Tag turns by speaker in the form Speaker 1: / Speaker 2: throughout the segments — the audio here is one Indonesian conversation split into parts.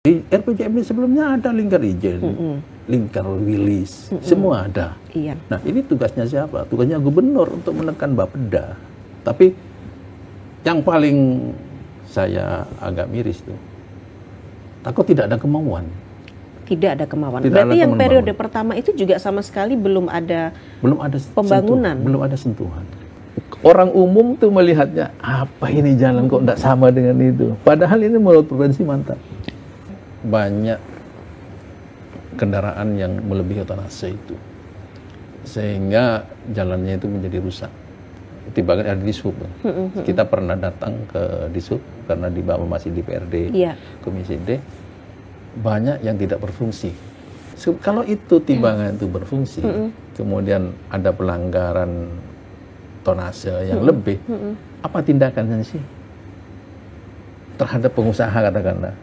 Speaker 1: Di RPJMD sebelumnya ada Lingkar Ijen, Lingkar Wilis, semua ada.
Speaker 2: Iya.
Speaker 1: Nah ini tugasnya siapa? Tugasnya gubernur untuk menekan Bapeda. Tapi yang paling saya agak miris tuh, takut tidak ada kemauan.
Speaker 2: Tidak ada kemauan.
Speaker 1: Tidak
Speaker 2: Berarti
Speaker 1: ada
Speaker 2: yang
Speaker 1: kemauan.
Speaker 2: periode pertama itu juga sama sekali belum ada pembangunan.
Speaker 1: Belum ada sentuhan. Orang umum tuh melihatnya, apa ini jalan kok tidak sama dengan itu. Padahal ini menurut provinsi mantap. Banyak kendaraan yang melebihi tonase itu. Sehingga jalannya itu menjadi rusak. Tiba-tiba ada di Dishub. Kita pernah datang ke Dishub karena di bawah masih di PRD, Komisi D. Banyak yang tidak berfungsi. Kalau itu timbangan itu berfungsi, kemudian ada pelanggaran tonase yang lebih, apa tindakannya sih terhadap pengusaha katakanlah?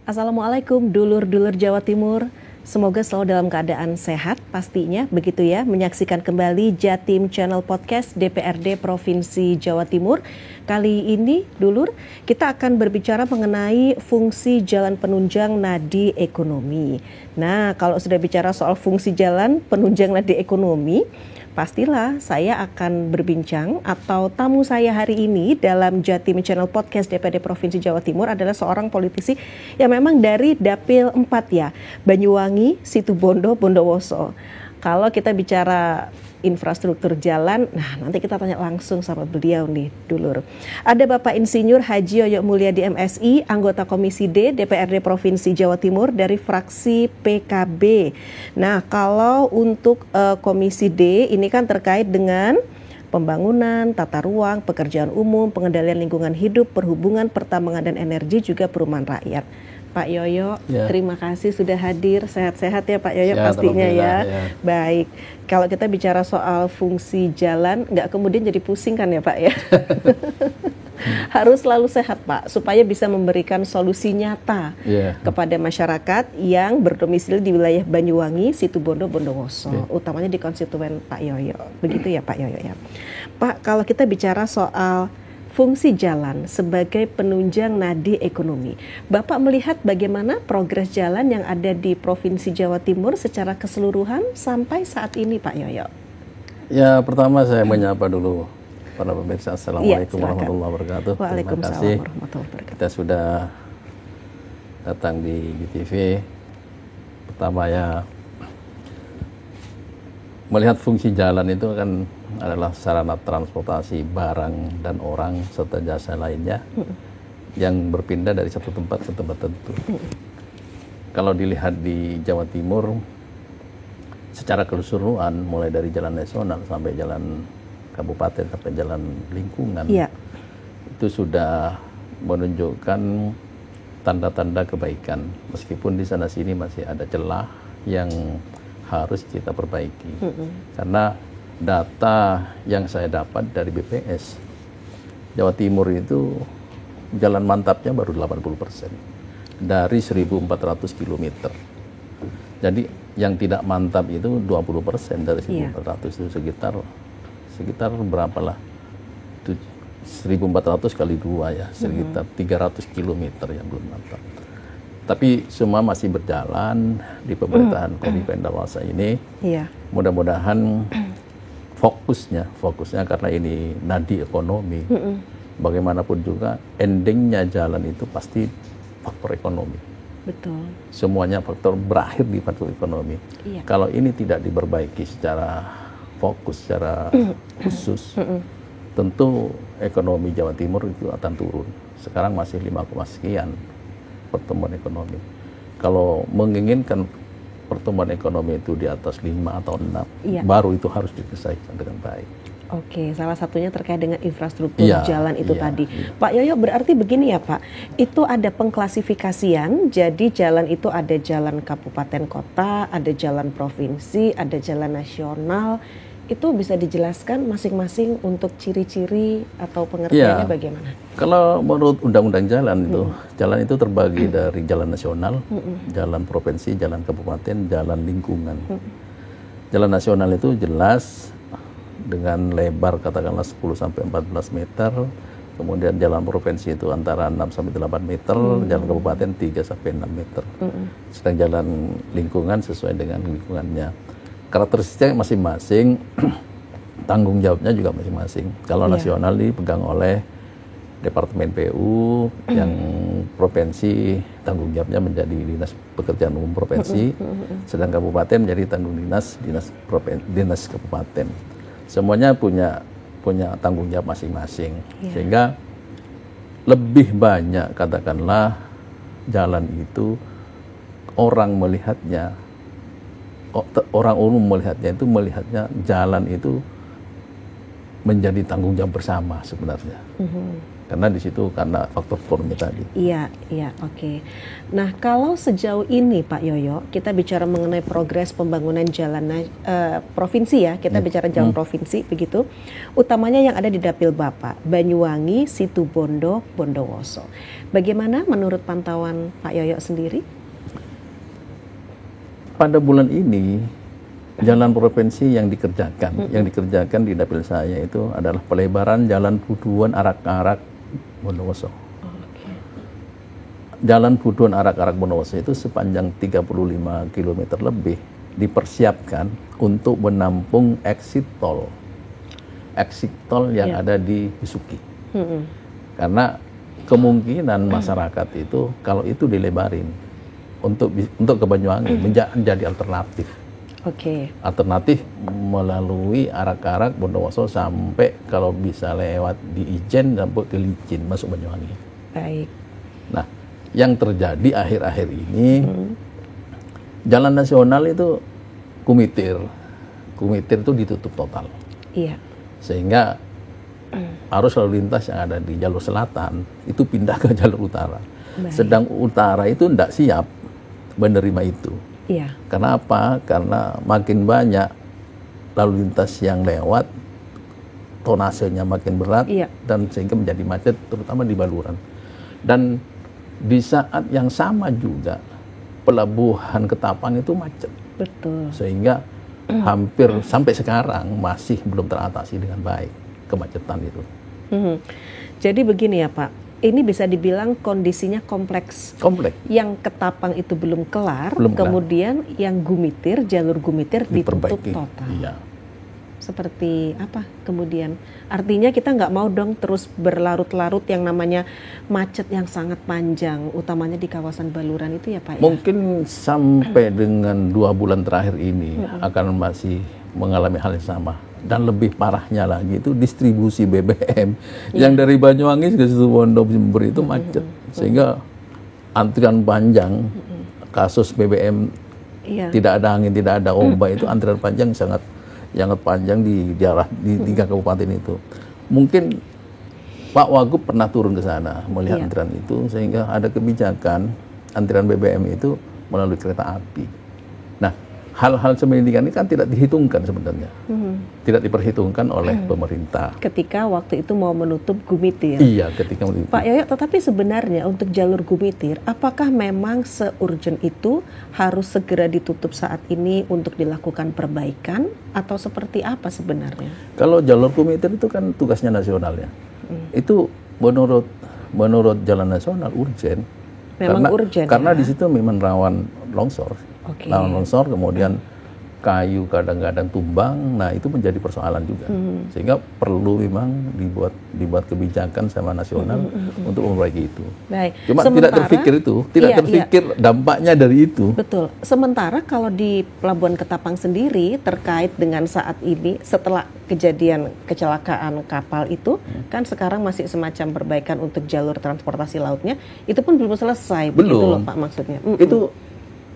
Speaker 2: Assalamualaikum dulur-dulur Jawa Timur. Semoga selalu dalam keadaan sehat pastinya, begitu ya. Menyaksikan kembali Jatim Channel Podcast DPRD Provinsi Jawa Timur. Kali ini, dulur, kita akan berbicara mengenai fungsi jalan penunjang nadi ekonomi. Nah, kalau sudah bicara soal fungsi jalan penunjang nadi ekonomi, pastilah saya akan berbincang atau tamu saya hari ini dalam Jatim Channel Podcast DPRD Provinsi Jawa Timur adalah seorang politisi yang memang dari Dapil 4 ya, Banyuwangi, Situbondo, Bondowoso. Kalau kita bicara infrastruktur jalan, nah nanti kita tanya langsung sama beliau nih, dulur. Ada Bapak Insinyur Haji Yoyo Mulyadi MSI, anggota Komisi D DPRD Provinsi Jawa Timur dari fraksi PKB. Nah, kalau untuk Komisi D ini kan terkait dengan pembangunan, tata ruang, pekerjaan umum, pengendalian lingkungan hidup, perhubungan, pertambangan dan energi, juga perumahan rakyat. Pak Yoyo, terima kasih sudah hadir. Sehat-sehat ya Pak Yoyo pastinya ya. Baik, kalau kita bicara soal fungsi jalan, nggak kemudian jadi pusing kan ya Pak ya? Harus selalu sehat Pak, supaya bisa memberikan solusi nyata kepada masyarakat yang berdomisili di wilayah Banyuwangi, Situbondo, Bondowoso, utamanya di konstituen Pak Yoyo. Begitu ya Pak Yoyo ya. Pak, kalau kita bicara soal fungsi jalan sebagai penunjang nadi ekonomi, Bapak melihat bagaimana progres jalan yang ada di Provinsi Jawa Timur secara keseluruhan sampai saat ini Pak Yoyo?
Speaker 1: Ya, pertama saya menyapa dulu para pemirsa. Assalamualaikum warahmatullahi wabarakatuh.
Speaker 2: Waalaikumsalam warahmatullahi wabarakatuh.
Speaker 1: Kita sudah datang di GTV. Pertama ya, melihat fungsi jalan itu kan adalah sarana transportasi barang dan orang serta jasa lainnya yang berpindah dari satu tempat ke tempat tertentu. Kalau dilihat di Jawa Timur secara keseluruhan, mulai dari jalan nasional sampai jalan kabupaten sampai jalan lingkungan, itu sudah menunjukkan tanda-tanda kebaikan, meskipun di sana sini masih ada celah yang harus kita perbaiki. Karena data yang saya dapat dari BPS, Jawa Timur itu jalan mantapnya baru 80% dari 1.400 km. Jadi yang tidak mantap itu 20% dari 1.400 itu sekitar berapalah? 1.400 kali 2 ya, sekitar 300 km yang belum mantap. Tapi semua masih berjalan di pemerintahan Kofifa Indar Parawansa ini. Mudah-mudahan fokusnya karena ini nadi ekonomi, bagaimanapun juga endingnya jalan itu pasti faktor ekonomi.
Speaker 2: Betul.
Speaker 1: Semuanya faktor berakhir di faktor ekonomi. Kalau ini tidak diperbaiki secara fokus, secara khusus, tentu ekonomi Jawa Timur itu akan turun. Sekarang masih 5, sekian pertumbuhan ekonomi. Kalau menginginkan pertumbuhan ekonomi itu di atas 5 atau 6, baru itu harus diselesaikan dengan baik.
Speaker 2: Oke, salah satunya terkait dengan infrastruktur jalan itu tadi. Pak Yoyo, berarti begini ya Pak, itu ada pengklasifikasian, jadi jalan itu ada jalan kabupaten kota, ada jalan provinsi, ada jalan nasional. Itu bisa dijelaskan masing-masing untuk ciri-ciri atau pengertiannya bagaimana?
Speaker 1: Kalau menurut Undang-Undang Jalan itu, jalan itu terbagi dari jalan nasional, jalan provinsi, jalan kabupaten, jalan lingkungan. Jalan nasional itu jelas dengan lebar katakanlah 10 sampai 14 meter. Kemudian jalan provinsi itu antara 6 sampai 8 meter, jalan kabupaten 3 sampai 6 meter. Sedang jalan lingkungan sesuai dengan lingkungannya. Karakteristiknya masing-masing, tanggung jawabnya juga masing-masing. Kalau nasional dipegang oleh Departemen PU, yang provinsi tanggung jawabnya menjadi Dinas Pekerjaan Umum Provinsi, sedang kabupaten menjadi tanggung dinas kabupaten. Semuanya punya tanggung jawab masing-masing, sehingga lebih banyak katakanlah jalan itu orang melihatnya, orang umum melihatnya jalan itu menjadi tanggung jawab bersama sebenarnya. Karena di situ karena faktor formnya tadi.
Speaker 2: Iya, oke. Nah, kalau sejauh ini Pak Yoyo, kita bicara mengenai progres pembangunan jalan provinsi ya, kita bicara jalan provinsi begitu. Utamanya yang ada di Dapil Bapak, Banyuwangi, Situbondo, Bondowoso. Bagaimana menurut pantauan Pak Yoyo sendiri?
Speaker 1: Pada bulan ini jalan provinsi yang dikerjakan di dapil saya itu adalah pelebaran jalan Buduan Arak-Arak Bondowoso. Jalan Buduan Arak-Arak Bondowoso itu sepanjang 35 km lebih dipersiapkan untuk menampung exit tol yang ada di Bisuki. Karena kemungkinan masyarakat itu kalau itu dilebarin untuk ke Banyuwangi menjadi alternatif. Alternatif melalui Arak-Arak Bondowoso sampai kalau bisa lewat di Ijen sampai ke Licin masuk Banyuwangi.
Speaker 2: Baik.
Speaker 1: Nah, yang terjadi akhir-akhir ini jalan nasional itu Kumitir itu ditutup total.
Speaker 2: Iya.
Speaker 1: Sehingga arus lalu lintas yang ada di jalur selatan itu pindah ke jalur utara.
Speaker 2: Baik.
Speaker 1: Sedang utara itu tidak siap menerima itu.
Speaker 2: Iya.
Speaker 1: Karena apa? Karena makin banyak lalu lintas yang lewat, tonasenya makin berat, dan sehingga menjadi macet, terutama di Baluran. Dan di saat yang sama juga pelabuhan Ketapang itu macet.
Speaker 2: Betul.
Speaker 1: Sehingga hampir sampai sekarang masih belum teratasi dengan baik kemacetan itu.
Speaker 2: Jadi begini ya Pak. Ini bisa dibilang kondisinya kompleks. Yang Ketapang itu belum kelar, kemudian yang Gumitir, jalur Gumitir ditutup total.
Speaker 1: Iya.
Speaker 2: Seperti apa kemudian? Artinya kita nggak mau dong terus berlarut-larut yang namanya macet yang sangat panjang, utamanya di kawasan Baluran itu ya Pak?
Speaker 1: Mungkin sampai dengan 2 bulan terakhir ini akan masih mengalami hal yang sama. Dan lebih parahnya lagi itu distribusi BBM yang dari Banyuwangi ke Situbondo Jember itu macet, sehingga antrian panjang. Kasus BBM tidak ada angin, tidak ada ombak, itu antrian panjang sangat panjang di daerah di 3 kabupaten itu. Mungkin Pak Wagub pernah turun ke sana melihat antrian itu, sehingga ada kebijakan antrian BBM itu melalui kereta api. Nah, hal-hal semacam ini kan tidak dihitungkan sebenarnya, tidak diperhitungkan oleh pemerintah.
Speaker 2: Ketika waktu itu mau menutup Gumitir.
Speaker 1: Iya, ketika menutup.
Speaker 2: Pak Yoyo, tetapi sebenarnya untuk jalur Gumitir, apakah memang se-urgent itu harus segera ditutup saat ini untuk dilakukan perbaikan, atau seperti apa sebenarnya? Kalau
Speaker 1: jalur Gumitir itu kan tugasnya nasional ya. Itu menurut jalan nasional urgent.
Speaker 2: Memang urgent.
Speaker 1: Karena di situ memang rawan longsor. Rawan longsor, kemudian kayu kadang-kadang tumbang, nah itu menjadi persoalan juga. Sehingga perlu memang dibuat kebijakan sama nasional untuk memperbaiki itu.
Speaker 2: Baik.
Speaker 1: Cuma tidak terpikir dampaknya dari itu.
Speaker 2: Betul. Sementara kalau di Pelabuhan Ketapang sendiri terkait dengan saat ini setelah kejadian kecelakaan kapal itu, kan sekarang masih semacam perbaikan untuk jalur transportasi lautnya, itu pun belum selesai.
Speaker 1: Belum.
Speaker 2: Begitu loh Pak maksudnya.
Speaker 1: Itu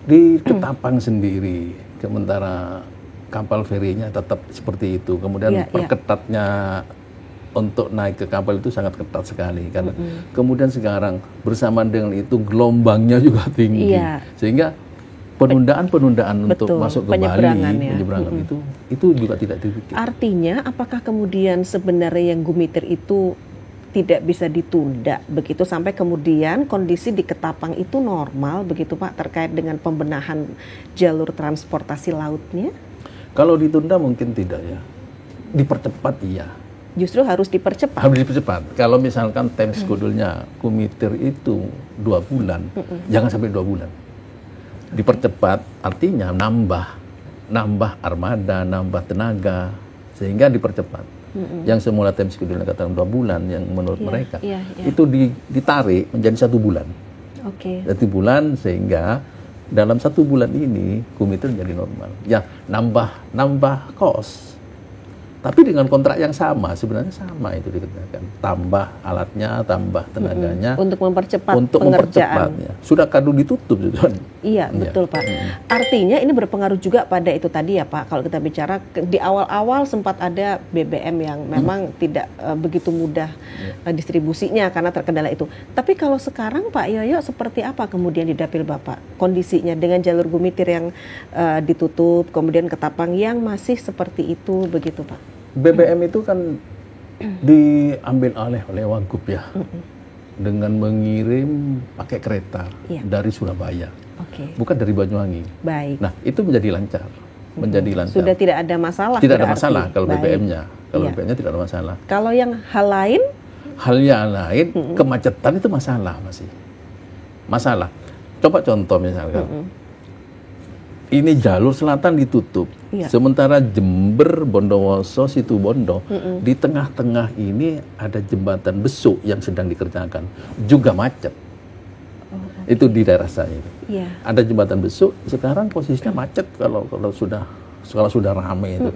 Speaker 1: di Ketapang sendiri, sementara kapal ferinya tetap seperti itu. Kemudian perketatnya untuk naik ke kapal itu sangat ketat sekali. Karena kemudian sekarang bersamaan dengan itu gelombangnya juga tinggi. Sehingga penundaan untuk masuk ke Bali, penyeberangan itu juga tidak dipikir.
Speaker 2: Artinya apakah kemudian sebenarnya yang Gumitir itu tidak bisa ditunda begitu sampai kemudian kondisi di Ketapang itu normal begitu Pak terkait dengan pembenahan jalur transportasi lautnya?
Speaker 1: Kalau ditunda mungkin tidak ya. Dipercepat iya.
Speaker 2: Justru harus dipercepat.
Speaker 1: Harus dipercepat. Kalau misalkan time schedule-nya kumitir itu 2 bulan, jangan sampai 2 bulan. Dipercepat artinya nambah armada, nambah tenaga, sehingga dipercepat. Yang semula time schedule-nya katakan 2 bulan, yang menurut mereka itu ditarik menjadi 1 bulan.
Speaker 2: Oke.
Speaker 1: 1 bulan, sehingga dalam 1 bulan ini kumitir jadi normal. Ya, nambah kos. Tapi dengan kontrak yang sama, sebenarnya sama itu dikerjakan. Tambah alatnya, tambah tenaganya.
Speaker 2: Untuk mempercepat
Speaker 1: untuk
Speaker 2: pengerjaan.
Speaker 1: mempercepatnya. Sudah kadung ditutup.
Speaker 2: Iya, betul Pak. Artinya ini berpengaruh juga pada itu tadi ya Pak. Kalau kita bicara di awal-awal sempat ada BBM yang memang tidak begitu mudah distribusinya karena terkendala itu. Tapi kalau sekarang Pak Yoyo seperti apa kemudian di dapil Bapak? Kondisinya dengan jalur gumitir yang ditutup, kemudian Ketapang yang masih seperti itu begitu Pak?
Speaker 1: BBM itu kan diambil oleh Wagub ya, dengan mengirim pakai kereta dari Surabaya, bukan dari Banyuwangi.
Speaker 2: Baik.
Speaker 1: Nah itu menjadi lancar,
Speaker 2: Sudah tidak ada masalah.
Speaker 1: Tidak ada masalah kalau BBM-nya, BBM-nya tidak ada masalah.
Speaker 2: Kalau yang hal lain?
Speaker 1: Hal yang lain, kemacetan itu masalah. Coba contoh misalkan. Ini jalur selatan ditutup, sementara Jember, Bondowoso, Situbondo, di tengah-tengah ini ada jembatan Besuk yang sedang dikerjakan, juga macet. Itu di daerah saya. Ada jembatan Besuk, sekarang posisinya macet kalau sudah ramai itu.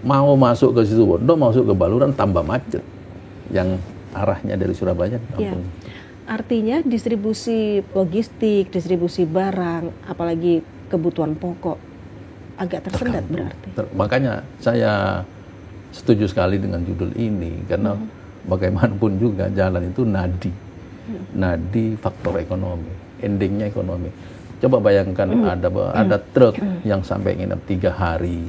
Speaker 1: Mau masuk ke Situbondo, masuk ke Baluran, tambah macet. Yang arahnya dari Surabaya ke kampung.
Speaker 2: Artinya distribusi logistik, distribusi barang, apalagi kebutuhan pokok agak tersendat berarti.
Speaker 1: Makanya saya setuju sekali dengan judul ini karena bagaimanapun juga jalan itu nadi faktor ekonomi, endingnya ekonomi. Coba bayangkan ada truk yang sampai nginep 3 hari,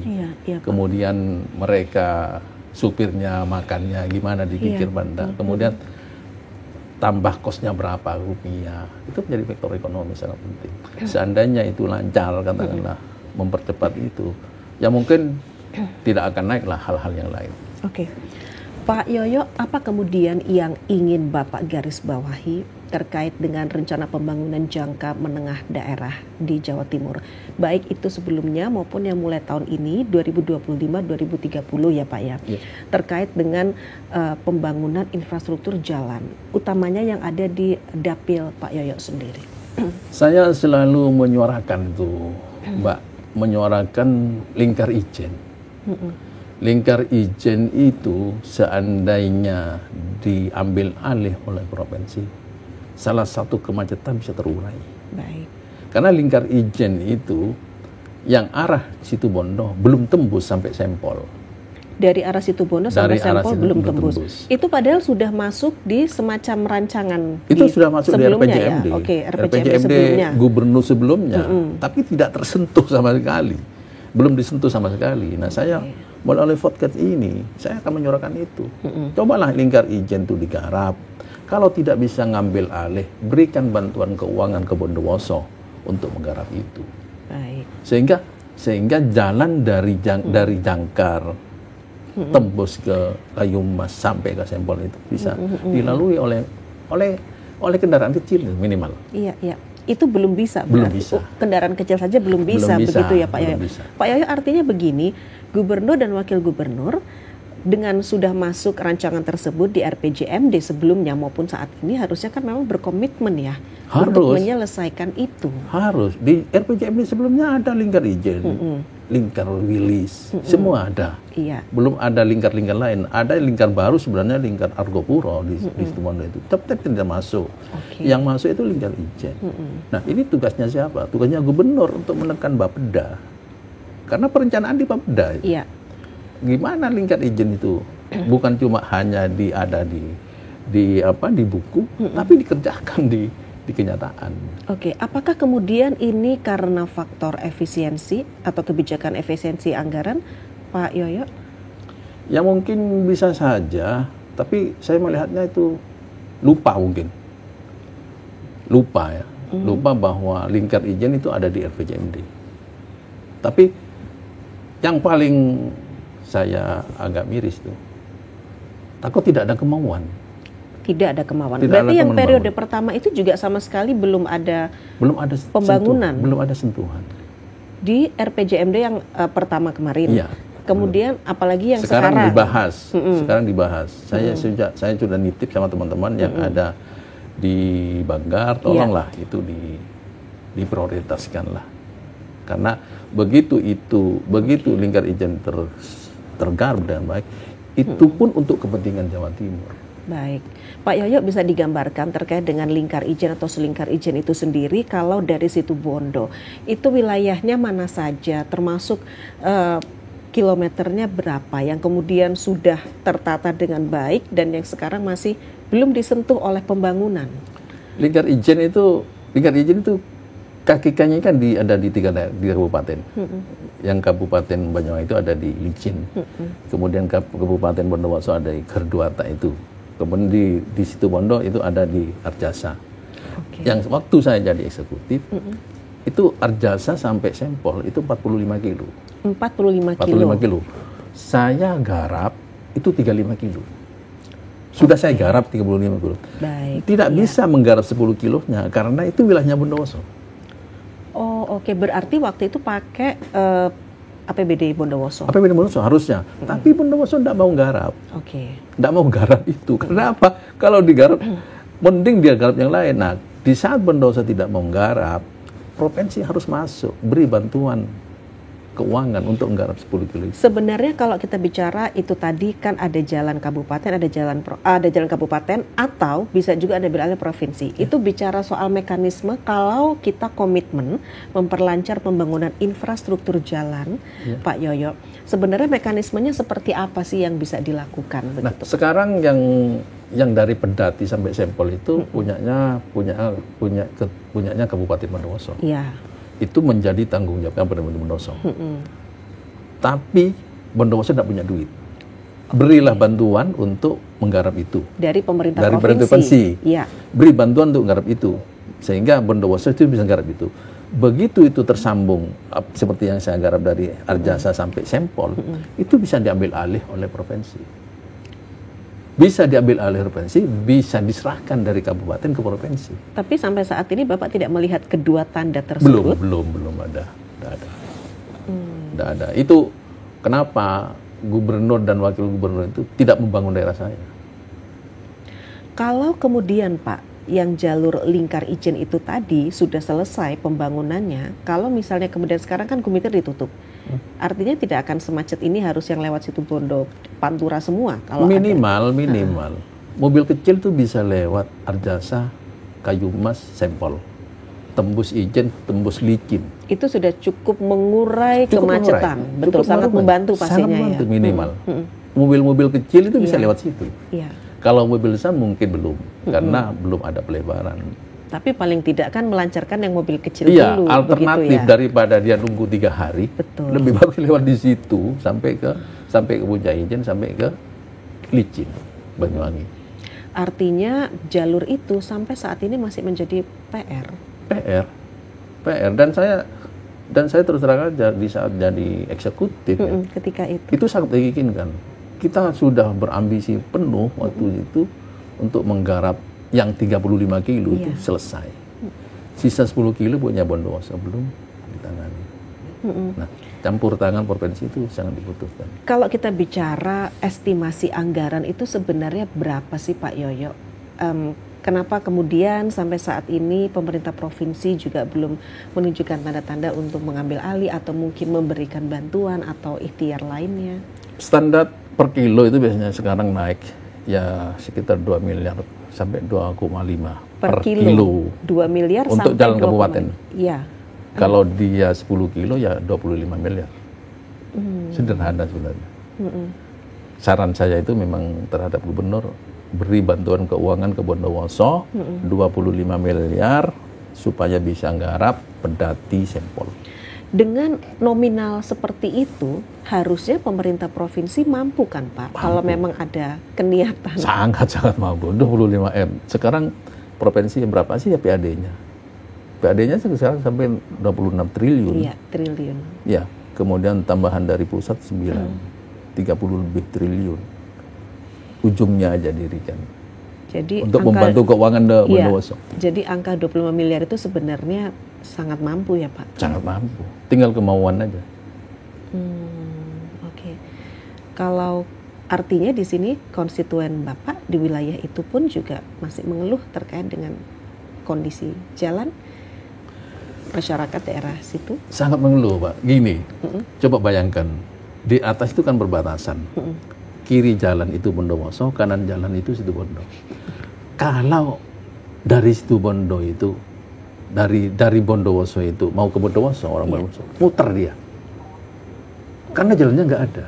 Speaker 1: kemudian mereka supirnya makannya gimana dipikir Banda, kemudian tambah kosnya berapa rupiah, itu menjadi faktor ekonomi sangat penting. Seandainya itu lancar, katakanlah mempercepat itu, ya mungkin tidak akan naiklah hal-hal yang lain.
Speaker 2: Oke. Pak Yoyo, apa kemudian yang ingin Bapak garis bawahi terkait dengan rencana pembangunan jangka menengah daerah di Jawa Timur? Baik itu sebelumnya maupun yang mulai tahun ini 2025-2030 ya Pak ya. Terkait dengan pembangunan infrastruktur jalan, utamanya yang ada di dapil Pak Yoyo sendiri.
Speaker 1: Saya selalu menyuarakan itu, Mbak, menyuarakan lingkar ijen. Lingkar ijen itu seandainya diambil alih oleh provinsi, salah satu kemacetan bisa terurai.
Speaker 2: Baik.
Speaker 1: Karena lingkar ijen itu yang arah Situbondo belum tembus sampai Sempol.
Speaker 2: Dari arah Situbondo sampai Sempol belum tembus. Itu padahal sudah masuk di semacam rancangan.
Speaker 1: Itu sudah masuk di RPJMD.
Speaker 2: Ya? Oke,
Speaker 1: RPJMD
Speaker 2: sebelumnya.
Speaker 1: Gubernur sebelumnya, tapi tidak tersentuh sama sekali. Belum disentuh sama sekali. Nah saya melalui podcast ini, saya akan menyuarakan itu. Cobalah lingkar ijen itu digarap. Kalau tidak bisa ngambil alih, berikan bantuan keuangan ke Bondowoso untuk menggarap itu.
Speaker 2: Baik.
Speaker 1: Sehingga jalan dari Jangkar tembus ke Kayumas sampai ke Sempol itu bisa dilalui oleh kendaraan kecil minimal.
Speaker 2: Iya. Itu belum bisa.
Speaker 1: Belum bisa.
Speaker 2: Kendaraan kecil saja belum bisa begitu ya Pak Yoyo. Pak Yoyo, artinya begini, gubernur dan wakil gubernur dengan sudah masuk rancangan tersebut di RPJMD sebelumnya maupun saat ini harusnya kan memang berkomitmen ya untuk menyelesaikan itu. Harus.
Speaker 1: Di RPJMD sebelumnya ada lingkar ijen, lingkar wilis, semua ada.
Speaker 2: Iya.
Speaker 1: Belum ada lingkar-lingkar lain. Ada lingkar baru sebenarnya, lingkar Argopuro di Situbondo itu. Tapi tidak masuk. Yang masuk itu lingkar ijen. Nah ini tugasnya siapa? Tugasnya gubernur untuk menekan Bapeda. Karena perencanaan di Bapeda.
Speaker 2: Iya.
Speaker 1: Gimana lingkar ijen itu? Bukan cuma hanya ada di buku, tapi dikerjakan di kenyataan.
Speaker 2: Oke, apakah kemudian ini karena faktor efisiensi atau kebijakan efisiensi anggaran, Pak Yoyo?
Speaker 1: Ya mungkin bisa saja, tapi saya melihatnya itu lupa mungkin. Lupa ya. Lupa bahwa lingkar ijen itu ada di RPJMD. Tapi Yang paling saya agak miris tuh, takut tidak ada kemauan.
Speaker 2: Tidak ada kemauan.
Speaker 1: Tidak
Speaker 2: Berarti
Speaker 1: ada
Speaker 2: yang
Speaker 1: kemauan
Speaker 2: periode
Speaker 1: bangun.
Speaker 2: pertama itu juga sama sekali belum ada pembangunan.
Speaker 1: Belum ada sentuhan.
Speaker 2: Di RPJMD yang pertama kemarin.
Speaker 1: Iya.
Speaker 2: Kemudian apalagi yang
Speaker 1: sekarang dibahas. Sekarang dibahas. Saya sudah nitip sama teman-teman yang ada di Banggar, tolonglah itu diprioritaskan lah. Karena begitu lingkar ijen tergarap dengan baik, itu pun untuk kepentingan Jawa Timur.
Speaker 2: Baik, Pak Yoyo, bisa digambarkan terkait dengan lingkar ijen atau selingkar ijen itu sendiri, kalau dari Situbondo, itu wilayahnya mana saja, termasuk kilometernya berapa yang kemudian sudah tertata dengan baik dan yang sekarang masih belum disentuh oleh pembangunan?
Speaker 1: Lingkar ijen itu kaki-kakinya kan ada di tiga kabupaten. Yang Kabupaten Banyuwangi itu ada di Licin. Kemudian Kabupaten Bondowoso ada di Kerduata itu. Kemudian di Situbondo itu ada di Arjasa. Yang waktu saya jadi eksekutif, itu Arjasa sampai Sempol itu 45 kilo. 45 kilo. Saya garap itu 35 kilo. Sudah saya garap 35 kilo.
Speaker 2: Baik.
Speaker 1: Tidak bisa menggarap 10 kilonya karena itu wilayahnya Bondowoso.
Speaker 2: Oh, oke. Berarti waktu itu pakai APBD Bondowoso.
Speaker 1: APBD Bondowoso harusnya. Tapi Bondowoso tidak mau garap. Tidak mau garap itu. Karena apa? Kalau digarap, mending dia garap yang lain. Nah, di saat Bondowoso tidak mau garap, provinsi harus masuk, beri bantuan keuangan untuk menggarap 10 kilo.
Speaker 2: Sebenarnya kalau kita bicara itu tadi kan ada jalan kabupaten, ada jalan kabupaten, atau bisa juga ada beralih provinsi. Itu bicara soal mekanisme kalau kita komitmen memperlancar pembangunan infrastruktur jalan, Pak Yoyo. Sebenarnya mekanismenya seperti apa sih yang bisa dilakukan begitu?
Speaker 1: Nah, sekarang yang dari Pedati sampai Sempol itu punyanya Kabupaten Bondowoso.
Speaker 2: Iya.
Speaker 1: Itu menjadi tanggung jawab Kabupaten Bondowoso. Tapi Bondowoso tidak punya duit. Berilah bantuan untuk menggarap itu.
Speaker 2: Dari pemerintah
Speaker 1: provinsi.
Speaker 2: Iya.
Speaker 1: Beri bantuan untuk menggarap itu. Sehingga Bondowoso itu bisa menggarap itu. Begitu itu tersambung, seperti yang saya garap dari Arjasa sampai Sempol, itu bisa diambil alih oleh provinsi. Bisa diambil alih provinsi, bisa diserahkan dari kabupaten ke provinsi.
Speaker 2: Tapi sampai saat ini Bapak tidak melihat kedua tanda tersebut?
Speaker 1: Belum ada. Tidak ada. Itu kenapa gubernur dan wakil gubernur itu tidak membangun daerah saya.
Speaker 2: Kalau kemudian Pak, yang jalur lingkar ijen itu tadi sudah selesai pembangunannya, kalau misalnya kemudian sekarang kan Gumitir ditutup, artinya tidak akan semacet ini harus yang lewat Situbondo, Pantura semua kalau
Speaker 1: minimal. Mobil kecil tuh bisa lewat Arjasa, Kayumas, Sempol, tembus Ijen, tembus Licin.
Speaker 2: Itu sudah cukup mengurai kemacetan. Betul, sangat membantu pastinya.
Speaker 1: Sangat membantu minimal. Mobil-mobil kecil itu bisa lewat situ.
Speaker 2: Iya.
Speaker 1: Kalau mobil besar mungkin belum, karena belum ada pelebaran.
Speaker 2: Tapi paling tidak kan melancarkan yang mobil kecil
Speaker 1: Iya,
Speaker 2: dulu.
Speaker 1: alternatif daripada dia nunggu 3 hari.
Speaker 2: Betul.
Speaker 1: Lebih bagus lewat di situ sampai ke Puncak Ijen, sampai ke Licin, Banyuwangi.
Speaker 2: Artinya jalur itu sampai saat ini masih menjadi PR. Dan saya terus terang aja di saat jadi eksekutif ketika itu
Speaker 1: sangat meyakinkan. Kita sudah berambisi penuh waktu itu untuk menggarap yang 35 kilo itu selesai. Sisa 10 kilo punya Bondowoso belum ditangani. Nah, campur tangan provinsi itu sangat dibutuhkan.
Speaker 2: Kalau kita bicara estimasi anggaran itu sebenarnya berapa sih Pak Yoyo? Kenapa kemudian sampai saat ini pemerintah provinsi juga belum menunjukkan tanda-tanda untuk mengambil alih atau mungkin memberikan bantuan atau ikhtiar lainnya?
Speaker 1: Standar per kilo itu biasanya sekarang naik ya sekitar 2 miliar sampai 2,5 per kilo.
Speaker 2: 2 miliar
Speaker 1: untuk
Speaker 2: sampai
Speaker 1: jalan kabupaten.
Speaker 2: Iya.
Speaker 1: Kalau dia 10 kilo ya 25 miliar. Sederhana sebenarnya. Saran saya itu memang terhadap gubernur, beri bantuan keuangan ke Bondowoso 25 miliar supaya bisa nggarap Pedati, Sempol.
Speaker 2: Dengan nominal seperti itu, harusnya pemerintah provinsi mampu kan Pak? Mampu. Kalau memang ada keniatan.
Speaker 1: Sangat mampu, 25 M. Sekarang provinsi berapa sih ya PAD-nya? PAD-nya sekarang sampai 26 triliun.
Speaker 2: Iya, triliun.
Speaker 1: Ya, kemudian tambahan dari pusat 30 lebih triliun. Ujungnya aja dirikan.
Speaker 2: Jadi
Speaker 1: untuk membantu keuangan Bondowoso.
Speaker 2: Jadi angka 25 miliar itu sebenarnya sangat mampu ya Pak?
Speaker 1: Sangat mampu, tinggal kemauan aja.
Speaker 2: Oke. Kalau artinya di sini konstituen Bapak di wilayah itu pun juga masih mengeluh terkait dengan kondisi jalan masyarakat daerah situ? Sangat
Speaker 1: mengeluh Pak. Gini, coba bayangkan di atas itu kan berbatasan. Kiri jalan itu Bondowoso, kanan jalan itu Situbondo. Kalau dari Situbondo itu, dari Bondowoso itu mau ke Bondowoso, orang Bondowoso, muter dia. Karena jalannya nggak ada.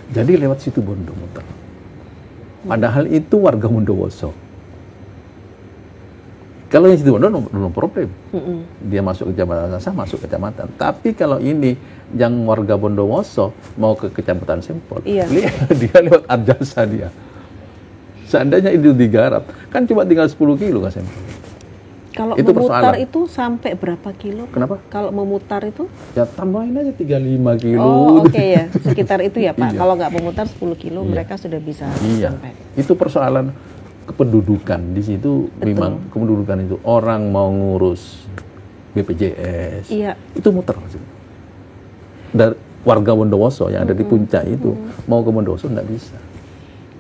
Speaker 1: Jadi lewat Situbondo muter. Padahal itu warga Bondowoso. Kalau yang Situbondo no problem. Dia masuk ke kecamatan Sasa, masuk ke kecamatan. Tapi kalau ini yang warga Bondowoso mau ke kecamatan Sempol, dia lewat Arjasa dia. Seandainya itu digarap, kan cuma tinggal 10 kilo ke Sempol.
Speaker 2: Kalau
Speaker 1: itu
Speaker 2: memutar itu sampai berapa kilo?
Speaker 1: Kenapa?
Speaker 2: Kalau memutar itu?
Speaker 1: Ya tambahin aja 35 kilo.
Speaker 2: Oh oke ya, sekitar itu ya Pak. Kalau nggak memutar 10 kilo mereka sudah bisa sampai.
Speaker 1: Itu persoalan kependudukan di situ. Memang kependudukan itu orang mau ngurus BPJS itu muter dari warga Bondowoso yang ada di puncak itu mau ke Bondowoso nggak bisa.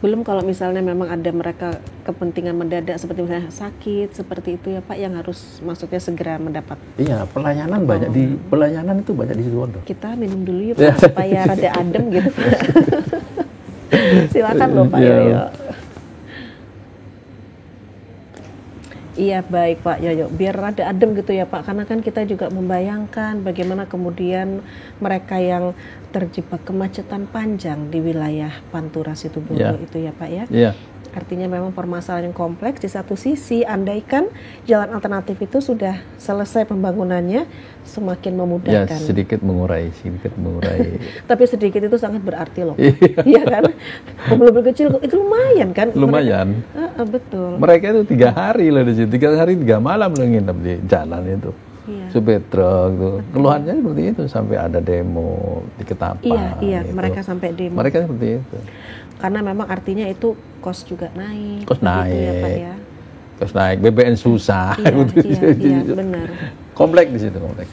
Speaker 2: Belum kalau misalnya memang ada mereka kepentingan mendadak seperti misalnya sakit seperti itu ya Pak yang harus maksudnya segera mendapat.
Speaker 1: Iya, pelayanan banyak pelayanan itu banyak di Situbondo.
Speaker 2: Kita minum dulu yuk Pak supaya rada adem gitu. Silakan loh Pak Yoyo. Iya baik Pak Yoyo, biar rada adem gitu ya Pak, karena kan kita juga membayangkan bagaimana kemudian mereka yang terjebak kemacetan panjang di wilayah Pantura Situbondo itu ya Pak ya. Artinya memang permasalahan yang kompleks. Di satu sisi andaikan jalan alternatif itu sudah selesai pembangunannya semakin memudahkan.
Speaker 1: Ya sedikit mengurai.
Speaker 2: Tapi sedikit itu sangat berarti loh. Iya kan? Mobil kecil itu lumayan kan?
Speaker 1: Lumayan.
Speaker 2: Betul.
Speaker 1: Mereka itu 3 hari lah di situ, 3 hari 3 malam lah nginep di jalan itu. Supir truk tuh. Keluhannya seperti itu sampai ada demo di Ketapang.
Speaker 2: Iya, mereka sampai demo.
Speaker 1: Mereka seperti itu.
Speaker 2: Karena memang artinya itu kos juga naik.
Speaker 1: Kos naik.
Speaker 2: Ya, Pak, ya.
Speaker 1: Kos naik, BBM susah.
Speaker 2: Iya, benar.
Speaker 1: Komplek di situ, komplek.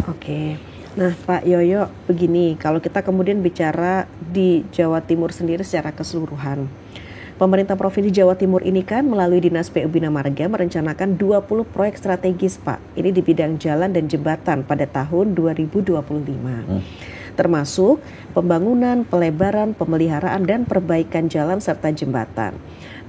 Speaker 2: Oke. Nah, Pak Yoyo, begini, kalau kita kemudian bicara di Jawa Timur sendiri secara keseluruhan. Pemerintah Provinsi Jawa Timur ini kan melalui Dinas PU Bina Marga merencanakan 20 proyek strategis, Pak. Ini di bidang jalan dan jembatan pada tahun 2025. Termasuk pembangunan, pelebaran, pemeliharaan, dan perbaikan jalan serta jembatan.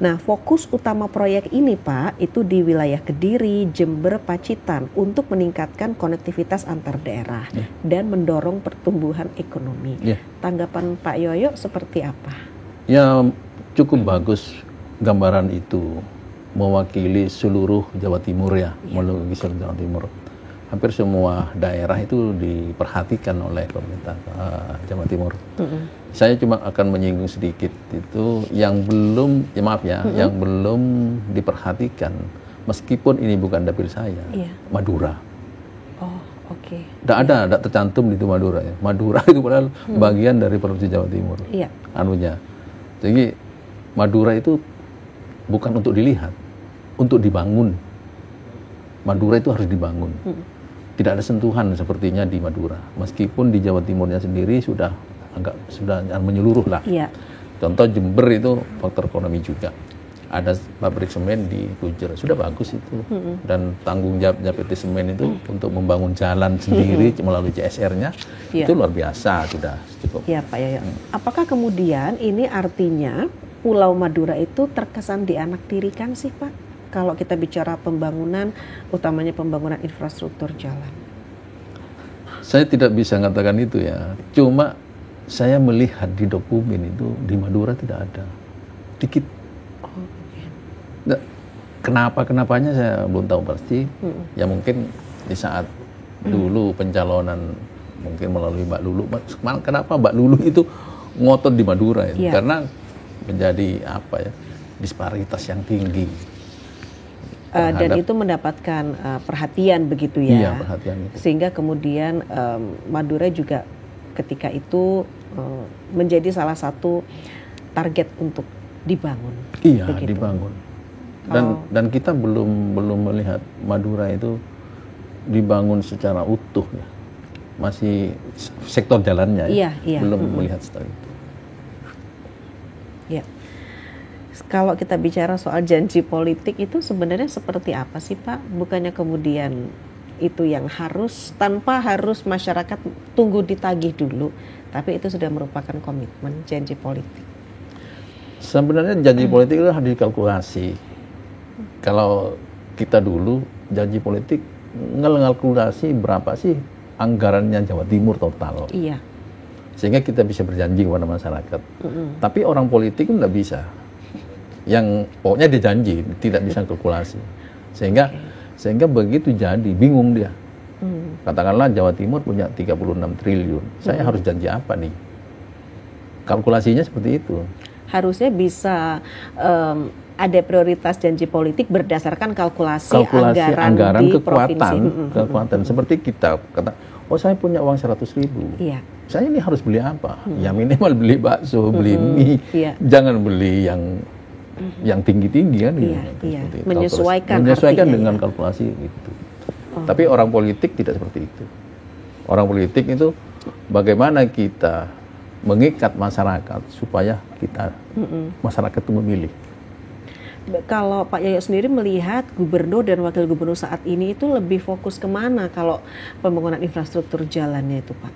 Speaker 2: Nah, fokus utama proyek ini Pak, itu di wilayah Kediri, Jember, Pacitan untuk meningkatkan konektivitas antar daerah dan mendorong pertumbuhan ekonomi. Tanggapan Pak Yoyo seperti apa?
Speaker 1: Ya, cukup bagus gambaran itu mewakili seluruh Jawa Timur mewakili seluruh Jawa Timur. Hampir semua daerah itu diperhatikan oleh pemerintah Jawa Timur. Saya cuma akan menyinggung sedikit itu yang belum, yang belum diperhatikan meskipun ini bukan dapil saya, Madura.
Speaker 2: Oh, oke.
Speaker 1: Tidak tercantum di itu Madura ya. Madura itu padahal bagian dari Provinsi Jawa Timur. Anunya. Jadi Madura itu bukan untuk dilihat, untuk dibangun. Madura itu harus dibangun. Tidak ada sentuhan sepertinya di Madura. Meskipun di Jawa Timurnya sendiri sudah menyeluruh lah. Contoh Jember itu faktor ekonomi juga. Ada pabrik semen di Kujer, sudah bagus itu. Dan tanggung jawabnya PT Semen itu untuk membangun jalan sendiri melalui CSR-nya itu luar biasa, sudah cukup.
Speaker 2: Iya Pak Yoyo. Apakah kemudian ini artinya Pulau Madura itu terkesan dianaktirikan sih Pak? Kalau kita bicara pembangunan, utamanya pembangunan infrastruktur jalan.
Speaker 1: Saya tidak bisa mengatakan itu ya. Cuma saya melihat di dokumen itu di Madura tidak ada. Dikit. Kenapanya saya belum tahu pasti. Ya mungkin di saat dulu pencalonan mungkin melalui Mbak Lulu. Kenapa Mbak Lulu itu ngotot di Madura itu? Karena menjadi disparitas yang tinggi.
Speaker 2: Dan itu mendapatkan perhatian begitu ya.
Speaker 1: Perhatian itu.
Speaker 2: Sehingga kemudian Madura juga ketika itu menjadi salah satu target untuk dibangun.
Speaker 1: Iya,
Speaker 2: begitu.
Speaker 1: dibangun. Dan kita belum melihat Madura itu dibangun secara utuh ya. Masih sektor jalannya ya. Belum melihat setelah itu.
Speaker 2: Ya. Kalau kita bicara soal janji politik itu sebenarnya seperti apa sih Pak? Bukannya kemudian itu yang harus, tanpa harus masyarakat tunggu ditagih dulu, tapi itu sudah merupakan komitmen janji politik.
Speaker 1: Sebenarnya janji politik itu harus dikalkulasi. Kalau kita dulu janji politik ngelkalkulasi berapa sih anggarannya Jawa Timur total.
Speaker 2: Iya.
Speaker 1: Sehingga kita bisa berjanji kepada masyarakat. Tapi orang politik itu nggak bisa. Yang pokoknya dia janji, tidak bisa kalkulasi. Sehingga begitu jadi bingung dia. Katakanlah Jawa Timur punya 36 triliun. Saya harus janji apa nih? Kalkulasinya seperti itu. Harusnya
Speaker 2: bisa ada prioritas janji politik berdasarkan kalkulasi
Speaker 1: anggaran
Speaker 2: di
Speaker 1: kekuatan. Seperti kita kata, oh saya punya uang 100.000.
Speaker 2: Iya.
Speaker 1: Saya ini harus beli apa? Ya minimal beli bakso, beli mie. Iya. Jangan beli yang tinggi-tinggi kan.
Speaker 2: Iya.
Speaker 1: Menyesuaikan dengan kalkulasi itu. Tapi orang politik tidak seperti itu. Orang politik itu bagaimana kita mengikat masyarakat supaya masyarakat itu memilih.
Speaker 2: Kalau Pak Yoyo sendiri melihat gubernur dan wakil gubernur saat ini itu lebih fokus kemana kalau pembangunan infrastruktur jalannya itu Pak?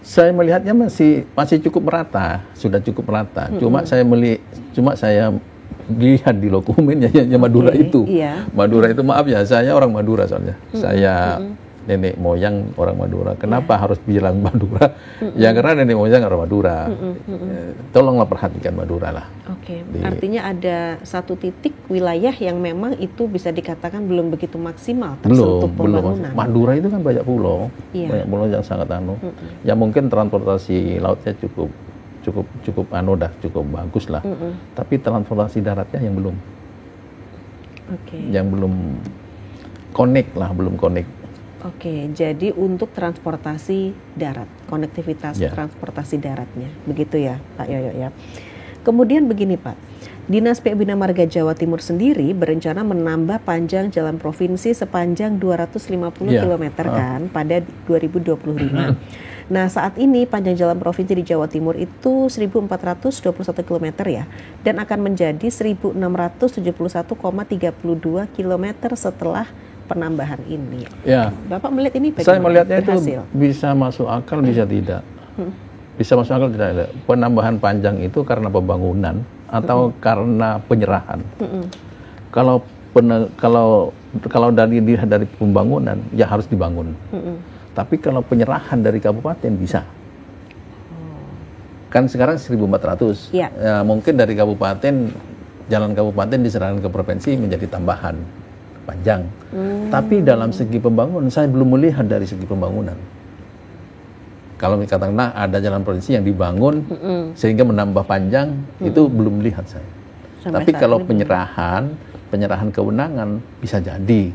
Speaker 1: Saya melihatnya masih cukup merata, sudah cukup merata. Cuma saya lihat di dokumennya Madura itu. Iya. Madura itu maaf ya, saya orang Madura soalnya. Saya nenek moyang orang Madura. Kenapa harus bilang Madura? Ya karena nenek moyang orang Madura. Tolonglah perhatikan Madura lah.
Speaker 2: Oke. Artinya ada satu titik wilayah yang memang itu bisa dikatakan belum begitu maksimal tersentuh pembangunan.
Speaker 1: Madura itu kan banyak pulau, banyak pulau yang sangat ya mungkin transportasi lautnya cukup bagus lah. Tapi transportasi daratnya yang belum. Yang belum connect.
Speaker 2: Oke, jadi untuk transportasi darat, konektivitas transportasi daratnya, begitu ya Pak Yoyo ya. Kemudian begini Pak, Dinas PU Bina Marga Jawa Timur sendiri berencana menambah panjang jalan provinsi sepanjang 250 km kan pada 2025. Nah saat ini panjang jalan provinsi di Jawa Timur itu 1.421 km ya, dan akan menjadi 1.671,32 km setelah penambahan ini.
Speaker 1: Ya.
Speaker 2: Bapak melihat ini bagaimana?
Speaker 1: Saya melihatnya itu bisa masuk akal, bisa tidak. Bisa masuk akal tidak. Penambahan panjang itu karena pembangunan atau karena penyerahan. Kalau dari pembangunan ya harus dibangun. Tapi kalau penyerahan dari kabupaten bisa. Kan sekarang 1.400. Ya, mungkin dari kabupaten, jalan kabupaten diserahkan ke provinsi menjadi tambahan panjang. Tapi dalam segi pembangunan saya belum melihat dari segi pembangunan. Kalau katakanlah ada jalan provinsi yang dibangun sehingga menambah panjang, itu belum lihat saya. Tapi kalau penyerahan kewenangan bisa jadi.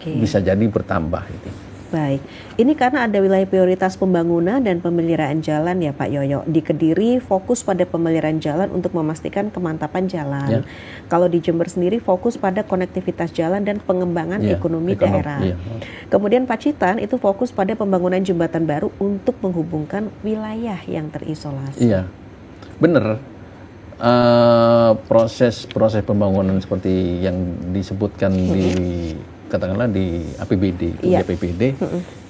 Speaker 1: Bisa jadi bertambah itu.
Speaker 2: Baik, ini karena ada wilayah prioritas pembangunan dan pemeliharaan jalan ya Pak Yoyo. Di Kediri fokus pada pemeliharaan jalan untuk memastikan kemantapan jalan. Kalau di Jember sendiri fokus pada konektivitas jalan dan pengembangan ekonomi daerah. Kemudian Pacitan itu fokus pada pembangunan jembatan baru untuk menghubungkan wilayah yang terisolasi.
Speaker 1: Iya, benar. Proses pembangunan seperti yang disebutkan di katakanlah di APBD,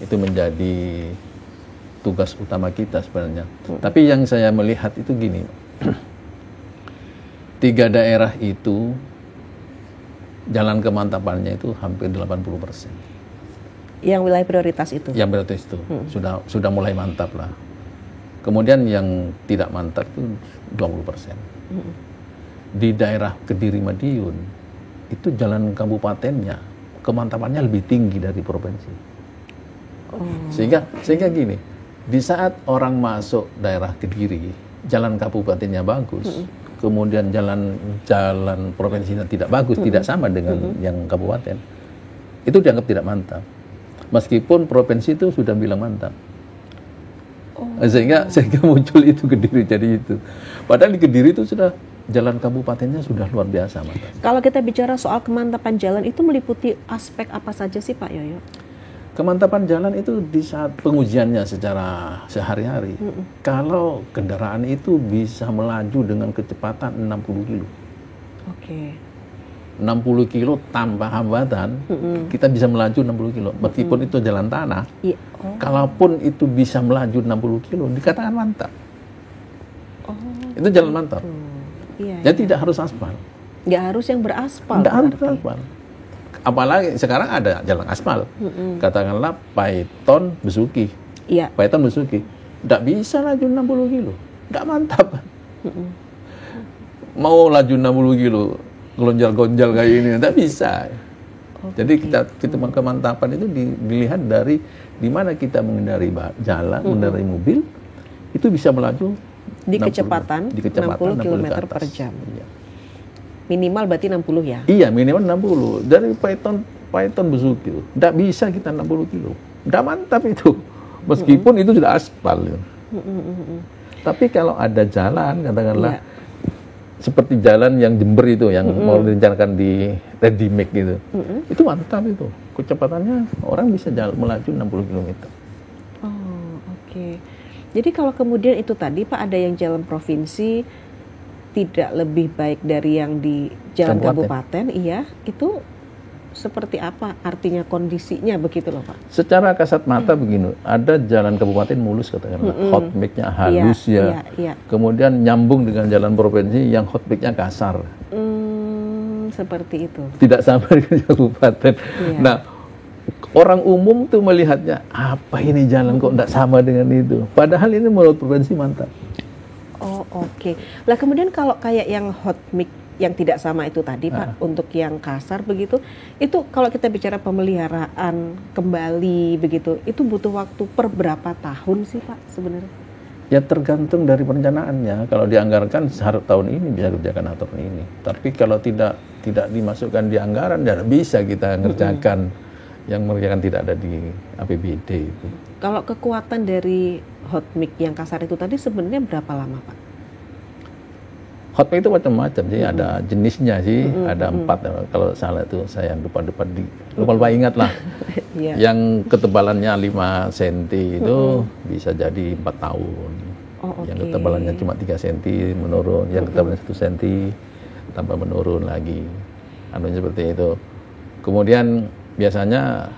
Speaker 1: itu menjadi tugas utama kita sebenarnya. Tapi yang saya melihat itu gini, 3 daerah itu jalan kemantapannya itu hampir 80%.
Speaker 2: Yang wilayah prioritas itu?
Speaker 1: Yang prioritas itu sudah mulai mantap lah. Kemudian yang tidak mantap itu 20%. Di daerah Kediri Madiun itu jalan kabupatennya kemantapannya lebih tinggi dari provinsi. Sehingga gini, di saat orang masuk daerah Kediri, jalan kabupatennya bagus, kemudian jalan provinsinya tidak bagus, tidak sama dengan yang kabupaten, itu dianggap tidak mantap. Meskipun provinsi itu sudah bilang mantap. Sehingga muncul itu Kediri jadi itu. Padahal di Kediri itu sudah jalan kabupatennya sudah luar biasa, Mas.
Speaker 2: Kalau kita bicara soal kemantapan jalan itu meliputi aspek apa saja sih Pak Yoyo?
Speaker 1: Kemantapan jalan itu di saat pengujiannya secara sehari-hari. Kalau kendaraan itu bisa melaju dengan kecepatan 60 kilo.
Speaker 2: Oke.
Speaker 1: 60 kilo tanpa hambatan, kita bisa melaju 60 kilo. Meskipun itu jalan tanah,
Speaker 2: Iya.
Speaker 1: kalaupun itu bisa melaju 60 kilo, dikatakan mantap. Itu jalan mantap.
Speaker 2: Iya.
Speaker 1: Jadi tidak harus aspal.
Speaker 2: Nggak harus yang beraspal.
Speaker 1: Tidak harus
Speaker 2: berarti.
Speaker 1: aspal. Apalagi sekarang ada jalan aspal. Katakanlah Python Besuki.
Speaker 2: Iya.
Speaker 1: Python Besuki. Tidak bisa laju 60 kilo. Tidak mantap. Mau laju 60 kilo, gonjal-gonjal kayak ini, tidak bisa. Jadi kita kemantapan itu dilihat dari di mana kita mengendari jalan, mengendarai mobil, itu bisa melaju
Speaker 2: Di kecepatan 60 km
Speaker 1: ke
Speaker 2: per
Speaker 1: atas.
Speaker 2: jam.
Speaker 1: Iya.
Speaker 2: Minimal berarti 60 ya?
Speaker 1: Iya, minimal 60. Dari Python Besuki itu tidak bisa kita 60 kilo. Tidak mantap itu. Meskipun itu sudah aspal. Ya. Tapi kalau ada jalan, katakanlah seperti jalan yang Jember itu, yang mau direncanakan di Ready Mix gitu, itu mantap itu. Kecepatannya orang bisa melaju 60 km.
Speaker 2: Oh, oke. Jadi kalau kemudian itu tadi Pak ada yang jalan provinsi tidak lebih baik dari yang di jalan kabupaten, iya, itu seperti apa artinya kondisinya begitu loh Pak?
Speaker 1: Secara kasat mata begini, ada jalan kabupaten mulus katakanlah, hot mix-nya halus
Speaker 2: Iya.
Speaker 1: Kemudian nyambung dengan jalan provinsi yang hot mix-nya kasar.
Speaker 2: Seperti itu.
Speaker 1: Tidak sama dengan kabupaten.
Speaker 2: Iya.
Speaker 1: Nah, orang umum tuh melihatnya, apa ini jalan kok tidak sama dengan itu? Padahal ini menurut provinsi mantap.
Speaker 2: Oh, oke. Lah kemudian kalau kayak yang hot mix yang tidak sama itu tadi Pak, untuk yang kasar begitu, itu kalau kita bicara pemeliharaan kembali begitu, itu butuh waktu per berapa tahun sih Pak sebenarnya?
Speaker 1: Ya tergantung dari perencanaannya. Kalau dianggarkan tahun ini bisa kerjakan tahun ini. Tapi kalau tidak dimasukkan di anggaran, tidak bisa kita ngerjakan. Yang mengerjakan tidak ada di APBD itu.
Speaker 2: Kalau kekuatan dari hot mix yang kasar itu tadi sebenarnya berapa lama Pak?
Speaker 1: Hot mix itu macam-macam sih, ada jenisnya sih, ada 4. Kalau salah itu saya lupa ingat lah. Yang ketebalannya 5 cm itu bisa jadi 4 tahun. Yang ketebalannya cuma 3 cm menurun, yang ketebalannya 1 cm tambah menurun lagi. Anunya seperti itu. Kemudian biasanya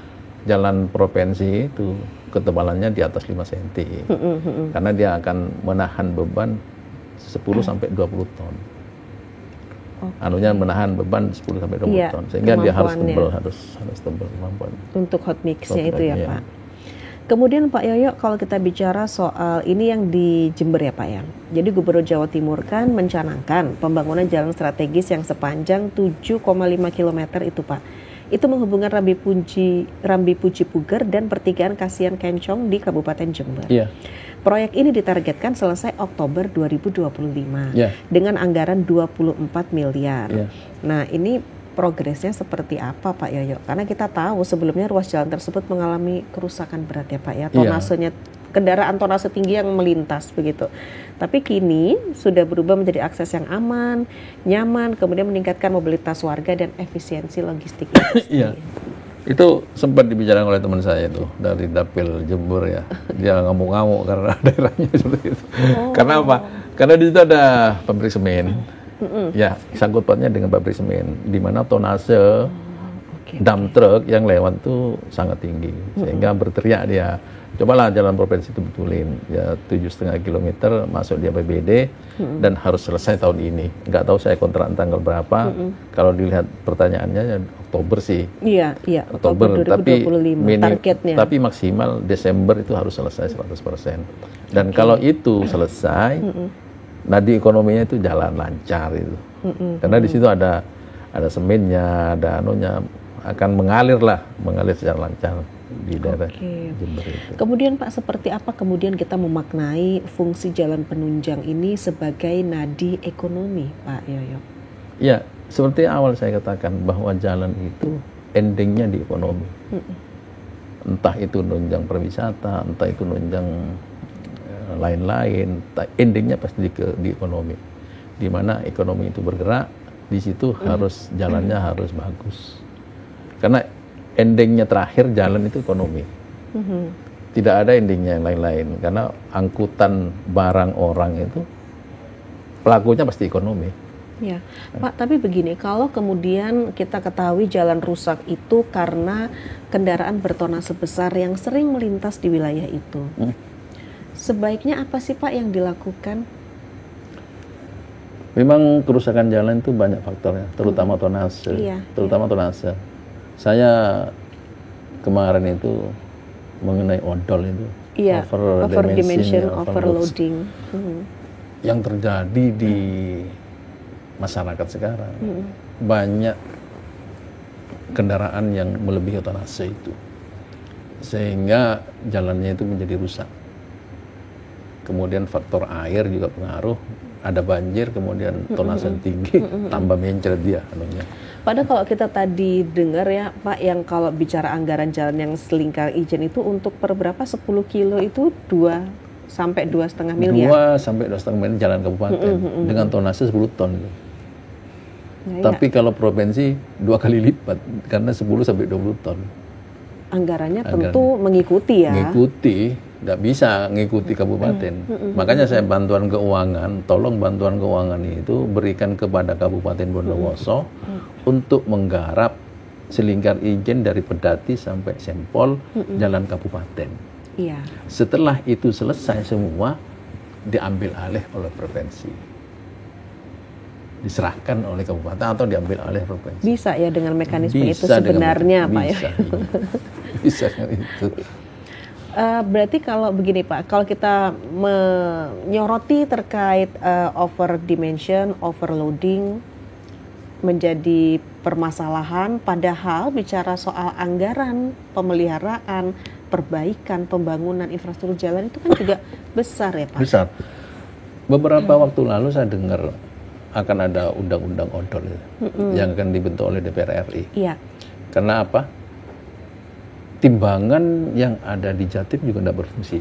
Speaker 1: jalan provinsi itu ketebalannya di atas 5 cm. Karena dia akan menahan beban 10 sampai 20 ton. Anunya menahan beban 10 sampai 20 ton. Sehingga dia harus tebal kemampuan.
Speaker 2: Untuk hot mix-nya itu ya Pak. Kemudian Pak Yoyo, kalau kita bicara soal ini yang di Jember ya Pak ya. Jadi Gubernur Jawa Timur kan mencanangkan pembangunan jalan strategis yang sepanjang 7,5 km itu Pak. Itu menghubungkan Rambi Puji Puger dan pertigaan Kasihan Kencong di Kabupaten Jember.
Speaker 1: Iya.
Speaker 2: Proyek ini ditargetkan selesai Oktober 2025 dengan anggaran 24 miliar. Nah, ini progresnya seperti apa Pak Yoyo? Karena kita tahu sebelumnya ruas jalan tersebut mengalami kerusakan berat ya Pak ya. Tonasenya kendaraan tonase tinggi yang melintas begitu. Tapi kini sudah berubah menjadi akses yang aman, nyaman, kemudian meningkatkan mobilitas warga dan efisiensi logistik.
Speaker 1: Iya. Itu sempat dibicarakan oleh teman saya itu dari Dapil Jember ya. Dia ngamuk-ngamuk karena daerahnya seperti itu. Karena apa? Karena di situ ada pabrik semen. Ya, sangkut pautnya dengan pabrik semen, di mana tonase dump truck yang lewat itu sangat tinggi, sehingga berteriak dia. Cobalah jalan provinsi itu betulin, ya 7,5 km masuk di APBD dan harus selesai tahun ini. Nggak tahu saya kontrak tanggal berapa. Kalau dilihat pertanyaannya ya Oktober sih.
Speaker 2: Iya, Oktober 2025 targetnya.
Speaker 1: Tapi maksimal Desember itu harus selesai 100%. Dan kalau itu selesai, nadi ekonominya itu jalan lancar itu. Karena di situ ada semennya, ada anunya, akan mengalir secara lancar di daerah Jember itu.
Speaker 2: Kemudian Pak, seperti apa kemudian kita memaknai fungsi jalan penunjang ini sebagai nadi ekonomi Pak Yoyo?
Speaker 1: Ya, seperti awal saya katakan bahwa jalan itu endingnya di ekonomi. Entah itu nunjang perwisata, entah itu nunjang lain-lain, endingnya pasti di ekonomi. Di mana ekonomi itu bergerak, di situ harus jalannya harus bagus. Karena endingnya terakhir jalan itu ekonomi. Tidak ada endingnya yang lain-lain. Karena angkutan barang orang itu pelakunya pasti ekonomi.
Speaker 2: Ya, Pak, tapi begini, kalau kemudian kita ketahui jalan rusak itu karena kendaraan bertonnase besar yang sering melintas di wilayah itu. Sebaiknya apa sih Pak yang dilakukan?
Speaker 1: Memang kerusakan jalan itu banyak faktornya, terutama tonnase. Terutama tonnase. Saya kemarin itu mengenai odol itu,
Speaker 2: over dimension, overloading.
Speaker 1: Yang terjadi di masyarakat sekarang, banyak kendaraan yang melebihi tonnase itu, sehingga jalannya itu menjadi rusak. Kemudian faktor air juga pengaruh, ada banjir, kemudian tonnase tinggi, tambah mencret dia anunya.
Speaker 2: Padahal kalau kita tadi dengar ya Pak, yang kalau bicara anggaran jalan yang selingkar Ijen itu untuk per berapa 10 kilo itu 2 sampai 2,5 miliar.
Speaker 1: 2 sampai 2,5 miliar jalan kabupaten dengan tonnase 10 ton. Tapi kalau provinsi 2 kali lipat karena 10 sampai 20 ton.
Speaker 2: Anggarannya tentu mengikuti ya.
Speaker 1: Mengikuti, nggak bisa ngikuti kabupaten. Makanya saya bantuan keuangan, tolong bantuan keuangan itu berikan kepada Kabupaten Bondowoso untuk menggarap selingkar Ijen dari Pedati sampai Sempol jalan kabupaten.
Speaker 2: Iya.
Speaker 1: Setelah itu selesai semua, diambil alih oleh provinsi, diserahkan oleh kabupaten atau diambil alih provinsi.
Speaker 2: Bisa ya dengan mekanisme itu sebenarnya Pak ya.
Speaker 1: Bisa itu.
Speaker 2: Berarti kalau begini Pak, kalau kita menyoroti terkait over dimension, overloading menjadi permasalahan, padahal bicara soal anggaran pemeliharaan, perbaikan, pembangunan infrastruktur jalan itu kan juga besar ya Pak.
Speaker 1: Besar. Beberapa waktu lalu saya dengar akan ada undang-undang odol yang akan dibentuk oleh DPR RI.
Speaker 2: Iya.
Speaker 1: Karena apa? Timbangan yang ada di Jatim juga tidak berfungsi.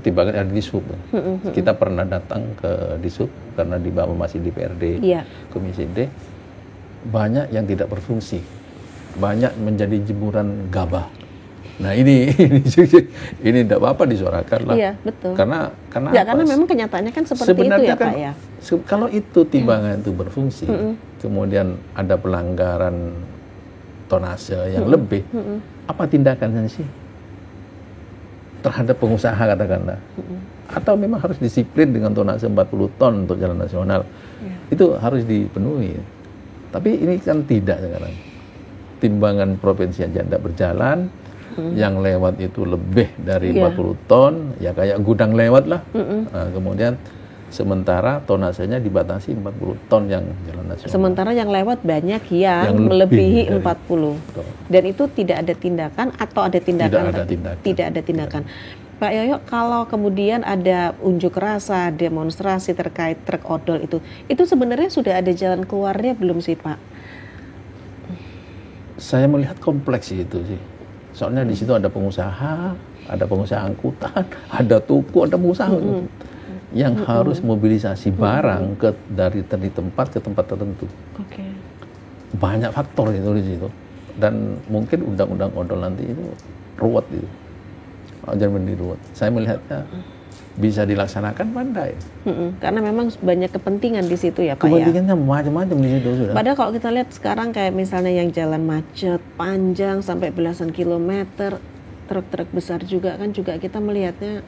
Speaker 1: Timbangan ada di Sub. Kita pernah datang ke di Sub karena di bawah masih di PRD, Komisi D. Banyak yang tidak berfungsi. Banyak menjadi jemuran gabah. Nah ini tidak apa-apa disuarakan lah.
Speaker 2: Iya, betul.
Speaker 1: Karena
Speaker 2: ya, karena memang kenyataannya kan seperti itu ya Pak ya.
Speaker 1: Kalau itu timbangan itu berfungsi, kemudian ada pelanggaran tonnase yang lebih, apa tindakannya sih terhadap pengusaha katakanlah? Atau memang harus disiplin dengan tonnase 40 ton untuk jalan nasional? Itu harus dipenuhi. Tapi ini kan tidak sekarang. Timbangan provinsi aja tidak berjalan. Yang lewat itu lebih dari 40 ton, ya kayak gudang lewat lah. Nah, kemudian sementara tonnasenya dibatasi 40 ton yang jalan nasional.
Speaker 2: Sementara yang lewat banyak yang melebihi 40.
Speaker 1: Betul.
Speaker 2: Dan itu tidak ada tindakan atau ada tindakan?
Speaker 1: Tidak ada tindakan.
Speaker 2: Pak Yoyo, kalau kemudian ada unjuk rasa, demonstrasi terkait truk odol itu sebenarnya sudah ada jalan keluarnya belum sih Pak?
Speaker 1: Saya melihat kompleks itu sih. Soalnya di situ ada pengusaha angkutan, ada toko, ada pengusaha yang harus mobilisasi barang dari tempat ke tempat tertentu. Banyak faktor itu di situ. Dan mungkin undang-undang odol nanti itu ruwet itu. Jangan ruwet. Saya melihatnya bisa dilaksanakan pandai.
Speaker 2: Karena memang banyak kepentingan di situ ya Pak ya.
Speaker 1: Kepentingannya macam-macam di situ sudah.
Speaker 2: Padahal kalau kita lihat sekarang kayak misalnya yang jalan macet panjang sampai belasan kilometer, truk-truk besar juga kan juga kita melihatnya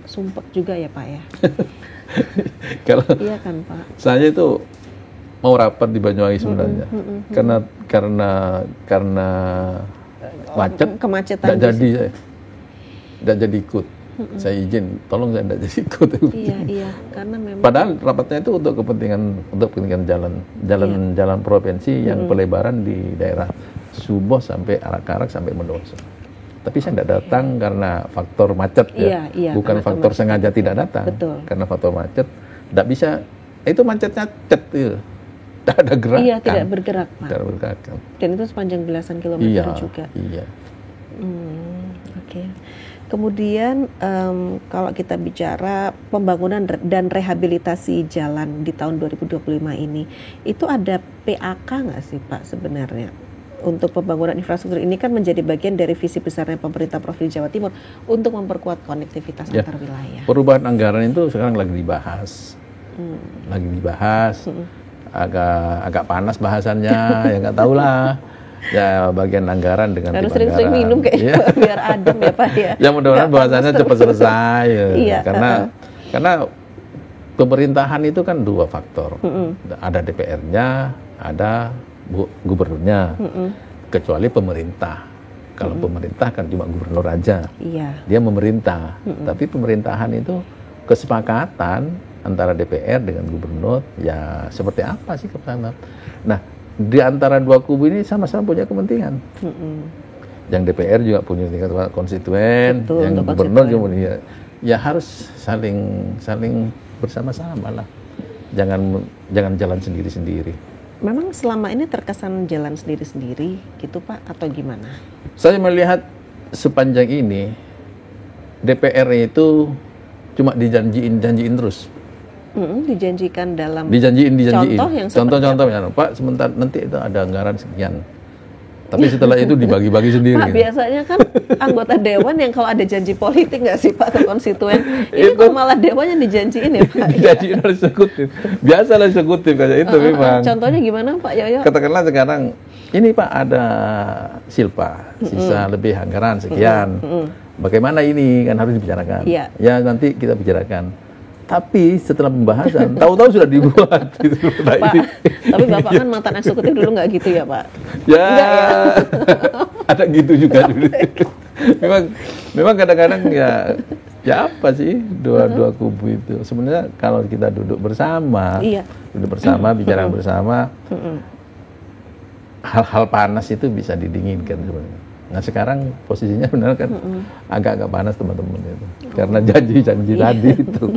Speaker 2: sumpek juga ya Pak ya.
Speaker 1: Kalau
Speaker 2: iya kan Pak.
Speaker 1: Saya itu mau rapat di Banyuwangi sebenarnya. Karena macet,
Speaker 2: kemacetan
Speaker 1: tidak jadi ikut. Saya izin, tolong saya tidak jadi ikut.
Speaker 2: Iya, karena memang.
Speaker 1: Padahal rapatnya itu untuk kepentingan jalan provinsi yang pelebaran di daerah Suboh sampai Arak-Arak sampai Bondowoso. Tapi saya tidak datang karena faktor macet ya, bukan faktor sengaja tidak datang.
Speaker 2: Betul.
Speaker 1: Karena faktor macet, tidak bisa. Itu macetnya cet, tidak ada gerakan.
Speaker 2: Iya, tidak bergerak Pak.
Speaker 1: Tidak bergerak.
Speaker 2: Dan itu sepanjang belasan kilometer juga.
Speaker 1: Iya.
Speaker 2: Oke. Kemudian kalau kita bicara pembangunan dan rehabilitasi jalan di tahun 2025 ini, itu ada PAK nggak sih Pak sebenarnya? Untuk pembangunan infrastruktur ini kan menjadi bagian dari visi besarnya pemerintah Provinsi Jawa Timur untuk memperkuat konektivitas antar wilayah.
Speaker 1: Perubahan anggaran itu sekarang lagi dibahas, agak panas bahasannya, ya nggak tahu lah. Ya bagian anggaran dengan
Speaker 2: harus sering-sering minum kayaknya biar adem ya Pak ya.
Speaker 1: Ya mudah-mudahan bahasannya cepat selesai ya. Iya, karena pemerintahan itu kan dua faktor. Ada DPR-nya, ada gubernurnya. Kecuali pemerintah. Kalau pemerintah kan cuma gubernur aja. Iya. Dia memerintah. Tapi pemerintahan itu kesepakatan antara DPR dengan gubernur ya seperti apa sih keputusan. Nah, di antara dua kubu ini sama-sama punya kepentingan. Yang DPR juga punya tingkat konstituen, yang gubernur juga punya. Ya harus saling bersama-sama lah. Jangan jalan sendiri-sendiri.
Speaker 2: Memang selama ini terkesan jalan sendiri-sendiri gitu Pak atau gimana?
Speaker 1: Saya melihat sepanjang ini DPR itu cuma janjiin terus.
Speaker 2: Dijanjikan dalam
Speaker 1: dijanjiin.
Speaker 2: Contoh
Speaker 1: Pak sebentar nanti itu ada anggaran sekian, tapi setelah itu dibagi-bagi sendiri.
Speaker 2: Pak biasanya kan anggota dewan yang kalau ada janji politik nggak sih Pak ke konstituen, ini kok malah dewan yang dijanjiin ya Pak?
Speaker 1: Dijanjiin oleh eksekutif, biasalah eksekutif kayak itu memang.
Speaker 2: Contohnya gimana Pak Yoyo?
Speaker 1: Katakanlah sekarang ini Pak ada silpa sisa lebih anggaran sekian, bagaimana ini kan harus dibicarakan. Ya nanti kita bicarakan. Tapi setelah pembahasan, tahu-tahu sudah dibuat. Gitu.
Speaker 2: Pak, tapi Bapak kan mantan eksekutif dulu nggak gitu ya Pak?
Speaker 1: Ya, ada gitu juga. memang kadang-kadang ya apa sih dua kubu itu. Sebenarnya kalau kita duduk bersama, bicara bersama, hal-hal panas itu bisa didinginkan sebenarnya. Nah sekarang posisinya benar kan agak-agak panas teman-teman itu, karena janji-janji tadi itu.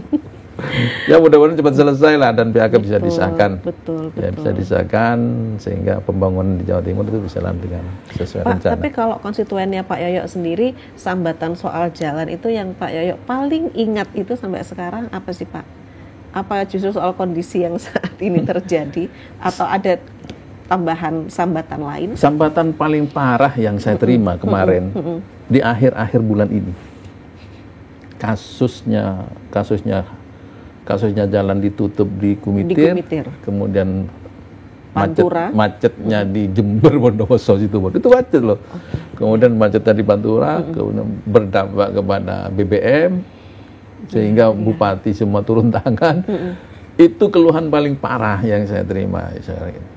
Speaker 1: Ya mudah-mudahan cepat selesai lah dan PAK bisa disahkan.
Speaker 2: Betul.
Speaker 1: Ya bisa disahkan sehingga pembangunan di Jawa Timur itu bisa jalan dengan sesuai rencana.
Speaker 2: Tapi kalau konstituennya Pak Yoyo sendiri, sambatan soal jalan itu yang Pak Yoyo paling ingat itu sampai sekarang apa sih Pak? Apa justru soal kondisi yang saat ini terjadi atau ada tambahan sambatan lain? Sambatan
Speaker 1: paling parah yang saya terima kemarin di akhir-akhir bulan ini. Kasusnya jalan ditutup di Kumitir. Kemudian macetnya di Jember, Bondowoso itu macet loh. Kemudian macetnya di Pantura, kemudian berdampak kepada BBM sehingga bupati semua turun tangan. Itu keluhan paling parah yang saya terima sekarang ini.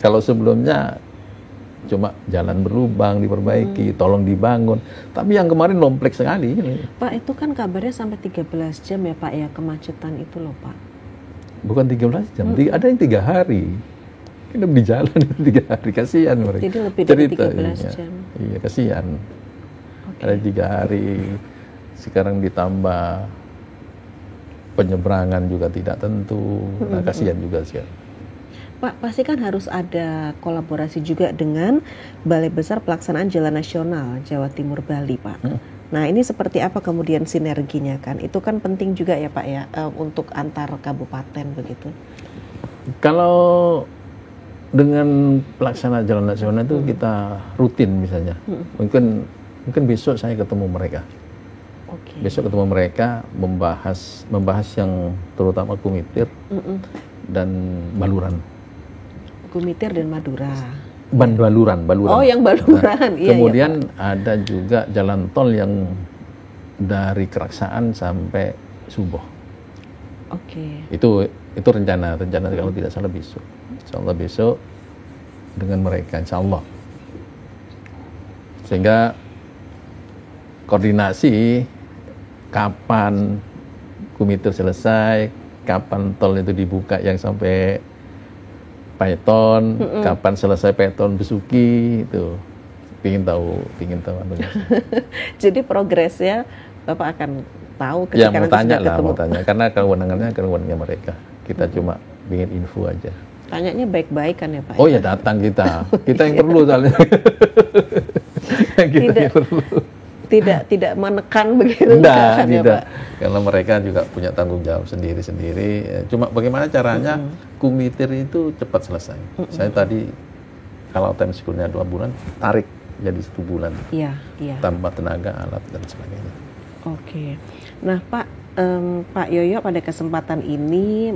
Speaker 1: Kalau sebelumnya cuma jalan berlubang diperbaiki, tolong dibangun. Tapi yang kemarin kompleks sekali ini.
Speaker 2: Pak, itu kan kabarnya sampai 13 jam ya Pak ya kemacetan itu loh Pak.
Speaker 1: Bukan 13 jam, ada yang 3 hari. Kita di jalan 3 hari, kasihan mereka.
Speaker 2: Jadi lebih dari 13 jam.
Speaker 1: Iya, kasihan. Ada 3 hari. Sekarang ditambah penyeberangan juga tidak tentu. Nah, kasihan juga sekarang.
Speaker 2: Pak, pasti kan harus ada kolaborasi juga dengan Balai Besar Pelaksanaan Jalan Nasional Jawa Timur Bali, Pak. Nah, ini seperti apa kemudian sinerginya kan? Itu kan penting juga ya, Pak ya, untuk antar kabupaten begitu.
Speaker 1: Kalau dengan pelaksanaan Jalan Nasional itu kita rutin misalnya. Mungkin besok saya ketemu mereka. Besok ketemu mereka membahas yang terutama Kumitir dan Baluran.
Speaker 2: Kumitir dan Madura.
Speaker 1: Baluran.
Speaker 2: Oh, yang Baluran.
Speaker 1: Nah, kemudian ada juga jalan tol yang dari Keraksaan sampai Suboh. Itu rencana kalau tidak salah besok. Insya Allah besok dengan mereka, insya Allah. Sehingga koordinasi kapan Kumitir selesai, kapan tol itu dibuka yang sampai Paiton, kapan selesai Paiton Besuki, itu pingin tahu anunya.
Speaker 2: Jadi progresnya Bapak akan tahu
Speaker 1: ketika
Speaker 2: nanti sudah ketemu.
Speaker 1: Mau tanya, karena kewenangannya mereka. Kita cuma ingin info aja.
Speaker 2: Tanyanya baik-baik kan ya Pak?
Speaker 1: Oh ya datang kita yang perlu soalnya. Kita yang perlu.
Speaker 2: tidak menekan begitu
Speaker 1: Tidak,
Speaker 2: ya,
Speaker 1: tidak.
Speaker 2: Pak?
Speaker 1: Karena mereka juga punya tanggung jawab sendiri-sendiri. Cuma bagaimana caranya kumitir itu cepat selesai. Saya tadi kalau time school-nya 2 bulan, tarik jadi 1 bulan.
Speaker 2: Iya, iya.
Speaker 1: Tanpa tenaga, alat dan sebagainya.
Speaker 2: Oke. Nah, Pak Yoyo, pada kesempatan ini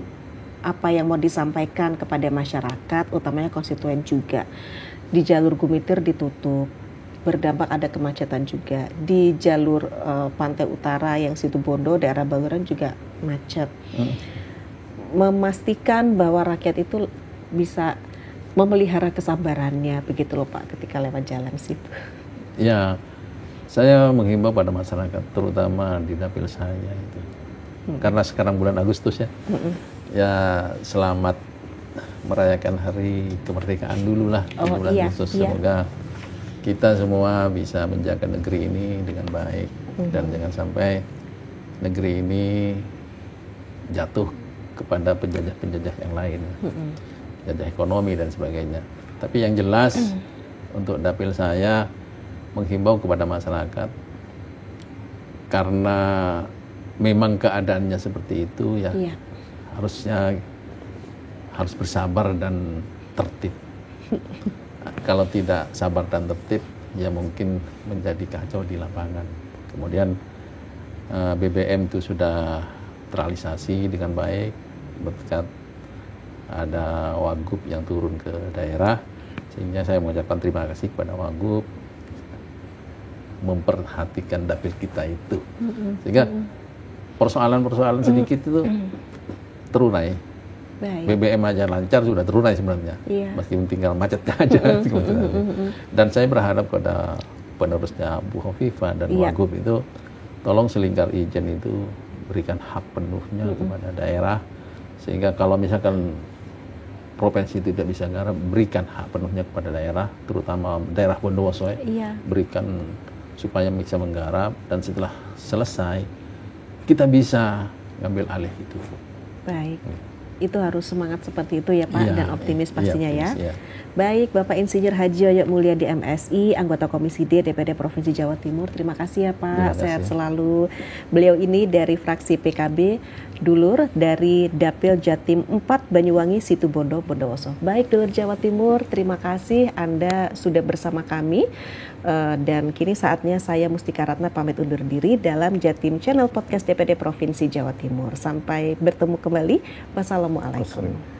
Speaker 2: apa yang mau disampaikan kepada masyarakat, utamanya konstituen juga? Di jalur Gumitir ditutup, berdampak ada kemacetan juga. Di jalur pantai utara yang Situbondo, daerah Baluran juga macet. Memastikan bahwa rakyat itu bisa memelihara kesabarannya, begitu loh Pak, ketika lewat jalan situ.
Speaker 1: Ya, saya menghimbau pada masyarakat, terutama di dapil saya itu. Karena sekarang bulan Agustus ya. Ya, selamat merayakan hari kemerdekaan dulu lah di bulan Agustus. Semoga kita semua bisa menjaga negeri ini dengan baik dan jangan sampai negeri ini jatuh kepada penjajah-penjajah yang lain, penjajah ekonomi dan sebagainya. Tapi yang jelas untuk dapil saya menghimbau kepada masyarakat, karena memang keadaannya seperti itu ya, harusnya harus bersabar dan tertib. Kalau tidak sabar dan tertib, ya mungkin menjadi kacau di lapangan. Kemudian BBM itu sudah terrealisasi dengan baik, berkat ada Wagub yang turun ke daerah, sehingga saya mengucapkan terima kasih kepada Wagub memperhatikan dapil kita itu, sehingga persoalan-persoalan sedikit itu terurai.
Speaker 2: Baik.
Speaker 1: BBM aja lancar sudah terurai sebenarnya, meskipun tinggal macetnya aja. Dan saya berharap pada penerusnya Bu Hovifah dan Wagub itu, tolong selingkar ijen itu berikan hak penuhnya kepada daerah, sehingga kalau misalkan provinsi tidak bisa garap, berikan hak penuhnya kepada daerah, terutama daerah Bondowoso berikan supaya bisa menggarap, dan setelah selesai kita bisa ngambil alih itu.
Speaker 2: Baik. Itu harus semangat seperti itu ya Pak, dan optimis pastinya ya. Baik, Bapak Insinyur Haji Yoyo Mulyadi MSI, anggota Komisi D DPD Provinsi Jawa Timur. Terima kasih ya Pak, sehat selalu. Beliau ini dari fraksi PKB, dulur dari Dapil Jatim 4 Banyuwangi Situbondo Bondowoso. Baik dulur Jawa Timur, terima kasih Anda sudah bersama kami. Dan kini saatnya saya Mustika Ratna pamit undur diri dalam Jatim Channel Podcast DPD Provinsi Jawa Timur. Sampai bertemu kembali. Wassalamualaikum.